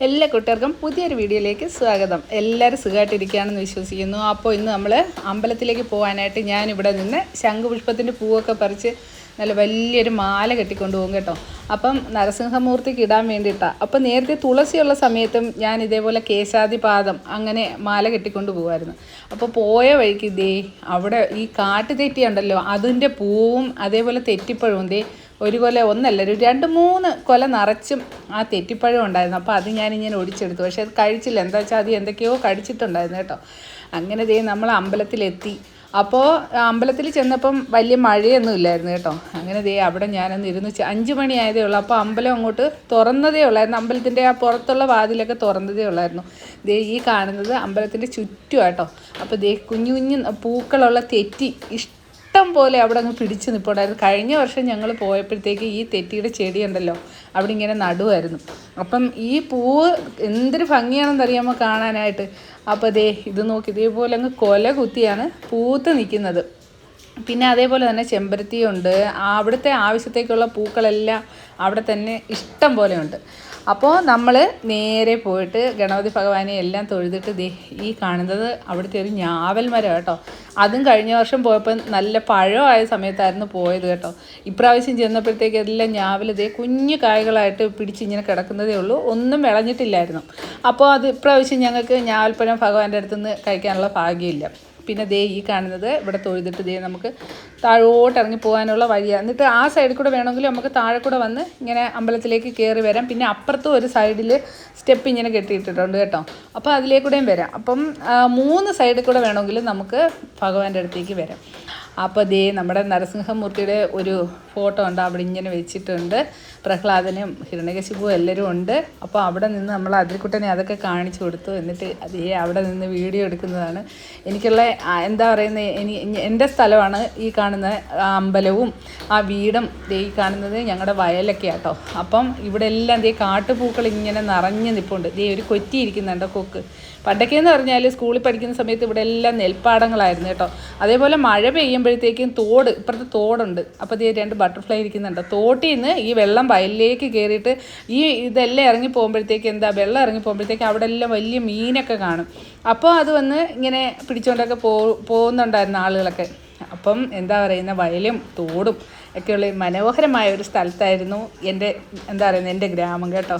എല്ലാ കൂട്ടുകാർക്കും പുതിയൊരു വീഡിയോയിലേക്ക് സ്വാഗതം. എല്ലാവരും സുഖമായിട്ടിരിക്കുകയാണെന്ന് വിശ്വസിക്കുന്നു. അപ്പോൾ ഇന്ന് നമ്മൾ അമ്പലത്തിലേക്ക് പോകാനായിട്ട് ഞാനിവിടെ നിന്ന് ശംഖുപുഷ്പത്തിൻ്റെ പൂവൊക്കെ പറിച്ച് നല്ല വലിയൊരു മാല കെട്ടിക്കൊണ്ട് പോകും കേട്ടോ. അപ്പം നരസിംഹമൂർത്തിക്ക് ഇടാൻ വേണ്ടിയിട്ടാണ്. അപ്പം നേരത്തെ തുളസിയുള്ള സമയത്തും ഞാൻ ഇതേപോലെ കേശാദിപാദം അങ്ങനെ മാല കെട്ടിക്കൊണ്ട് പോകുമായിരുന്നു. അപ്പോൾ പോയ വഴിക്ക് അവിടെ ഈ കാട്ടുതെറ്റി ഉണ്ടല്ലോ, അതിൻ്റെ പൂവും അതേപോലെ തെറ്റിപ്പഴവും ഒരു കൊല ഒന്നല്ല, ഒരു 2-3 കൊല നിറച്ചും ആ തെറ്റിപ്പഴം ഉണ്ടായിരുന്നു. അപ്പോൾ അത് ഞാനിങ്ങനെ ഒടിച്ചെടുത്തു. പക്ഷെ അത് കഴിച്ചില്ല. എന്താ വെച്ചാൽ അത് എന്തൊക്കെയോ കടിച്ചിട്ടുണ്ടായിരുന്നു കേട്ടോ. അങ്ങനെ നമ്മൾ അമ്പലത്തിലെത്തി. അപ്പോൾ അമ്പലത്തിൽ ചെന്നപ്പം വലിയ മഴയൊന്നും ഇല്ലായിരുന്നു കേട്ടോ. അങ്ങനെ അവിടെ ഞാനൊന്ന് ഇരുന്ന് 5 മണിയായതേ ഉള്ളൂ. അപ്പോൾ അമ്പലം അങ്ങോട്ട് തുറന്നതേ ഉള്ളായിരുന്നു. അമ്പലത്തിൻ്റെ ആ പുറത്തുള്ള വാതിലൊക്കെ തുറന്നതേ ഉള്ളായിരുന്നു. ഈ കാണുന്നത് അമ്പലത്തിൻ്റെ ചുറ്റുമാട്ടോ. അപ്പോൾ കുഞ്ഞു കുഞ്ഞു പൂക്കളുള്ള തെറ്റി ഇഷ്ടം പോലെ അവിടെ അങ്ങ് പിടിച്ച് നിൽപ്പുണ്ടായിരുന്നു. കഴിഞ്ഞ വർഷം ഞങ്ങൾ പോയപ്പോഴത്തേക്ക് ഈ തെറ്റിയുടെ ചെടി ഉണ്ടല്ലോ അവിടെ ഇങ്ങനെ നടുവായിരുന്നു. അപ്പം ഈ പൂവ് എന്തൊരു ഭംഗിയാണെന്നറിയാമോ കാണാനായിട്ട്. അപ്പോൾ ഇത് നോക്കി, ഇതേപോലെ അങ്ങ് കൊല കുത്തിയാണ് പൂത്ത് നിൽക്കുന്നത്. പിന്നെ അതേപോലെ തന്നെ ചെമ്പരത്തിയുണ്ട്. അവിടുത്തെ ആവശ്യത്തേക്കുള്ള പൂക്കളെല്ലാം അവിടെ തന്നെ ഇഷ്ടം പോലെ ഉണ്ട്. അപ്പോൾ നമ്മൾ നേരെ പോയിട്ട് ഗണപതി ഭഗവാനെ എല്ലാം തൊഴുതിട്ട് ഈ കാണുന്നത് അവിടുത്തെ ഒരു ഞാവൽ മരം കേട്ടോ. അതും കഴിഞ്ഞ വർഷം പോയപ്പോൾ നല്ല പഴമായ സമയത്തായിരുന്നു പോയത് കേട്ടോ. ഇപ്രാവശ്യം ചെന്നപ്പോഴത്തേക്ക് എല്ലാം ഞാവൽ കുഞ്ഞു കായകളായിട്ട് പിടിച്ചിങ്ങനെ കിടക്കുന്നതേ ഉള്ളൂ, ഒന്നും വിളഞ്ഞിട്ടില്ലായിരുന്നു. അപ്പോൾ അത് ഇപ്രാവശ്യം ഞങ്ങൾക്ക് ഞാവൽപ്പഴം ഭഗവാന്റെ അടുത്തുനിന്ന് കഴിക്കാനുള്ള ഭാഗ്യമില്ല. പിന്നെ ഈ കാണുന്നത് ഇവിടെ തൊഴുതിട്ട് നമുക്ക് താഴോട്ട് ഇറങ്ങി പോകാനുള്ള വഴിയാണ്. എന്നിട്ട് ആ സൈഡിൽ കൂടെ വേണമെങ്കിൽ നമുക്ക് താഴെ കൂടെ വന്ന് ഇങ്ങനെ അമ്പലത്തിലേക്ക് കയറി വരാം. പിന്നെ അപ്പുറത്തും ഒരു സൈഡിൽ സ്റ്റെപ്പ് ഇങ്ങനെ കെട്ടിയിട്ടിട്ടുണ്ട് കേട്ടോ. അപ്പോൾ അതിലേക്കൂടെയും വരാം. അപ്പം 3 സൈഡിൽ കൂടെ വേണമെങ്കിൽ നമുക്ക് ഭഗവാന്റെ അടുത്തേക്ക് വരാം. അപ്പോൾ നമ്മുടെ നരസിംഹമൂർത്തിയുടെ ഒരു ഫോട്ടോ ഉണ്ട് അവിടെ ഇങ്ങനെ വെച്ചിട്ടുണ്ട്. പ്രഹ്ലാദനും ഹിരണ്യകശിപുവും എല്ലാവരും ഉണ്ട്. അപ്പോൾ അവിടെ നിന്ന് നമ്മൾ അതിരിക്കുട്ടനെ അതൊക്കെ കാണിച്ചു കൊടുത്തു. എന്നിട്ട് അവിടെ നിന്ന് വീഡിയോ എടുക്കുന്നതാണ്. എനിക്കുള്ള എന്താ പറയുന്നത്, എൻ്റെ സ്ഥലമാണ് ഈ കാണുന്ന അമ്പലവും ആ വീടും ഈ കാണുന്നത് ഞങ്ങളുടെ വയലൊക്കെ ആട്ടോ. അപ്പം ഇവിടെ എല്ലാം കാട്ടുപൂക്കൾ ഇങ്ങനെ നിറഞ്ഞ് നിൽപ്പുണ്ട്. ഒരു കൊറ്റി ഇരിക്കുന്നുണ്ട്, കൊക്ക്. പണ്ടൊക്കെയെന്ന് പറഞ്ഞാൽ സ്കൂളിൽ പഠിക്കുന്ന സമയത്ത് ഇവിടെ എല്ലാം നെൽപ്പാടങ്ങളായിരുന്നു കേട്ടോ. അതേപോലെ മഴ പെയ്യുമ്പോഴത്തേക്കും ഇപ്പുറത്ത് തോടുണ്ട്. അപ്പോൾ 2 ബട്ടർഫ്ലൈ ഇരിക്കുന്നുണ്ട്. തോട്ടിൽ നിന്ന് ഈ വെള്ളം വയലിലേക്ക് കയറിയിട്ട് ഇതെല്ലാം ഇറങ്ങി പോകുമ്പോഴത്തേക്ക് വെള്ളം ഇറങ്ങി പോകുമ്പോഴത്തേക്ക് അവിടെ എല്ലാം വലിയ മീനൊക്കെ കാണും. അപ്പോൾ അത് വന്ന് ഇങ്ങനെ പിടിച്ചുകൊണ്ടൊക്കെ പോകുന്നുണ്ടായിരുന്നു ആളുകളൊക്കെ. അപ്പം വയലും തോടും ഒക്കെയുള്ള മനോഹരമായ ഒരു സ്ഥലത്തായിരുന്നു എൻ്റെ ഗ്രാമം കേട്ടോ.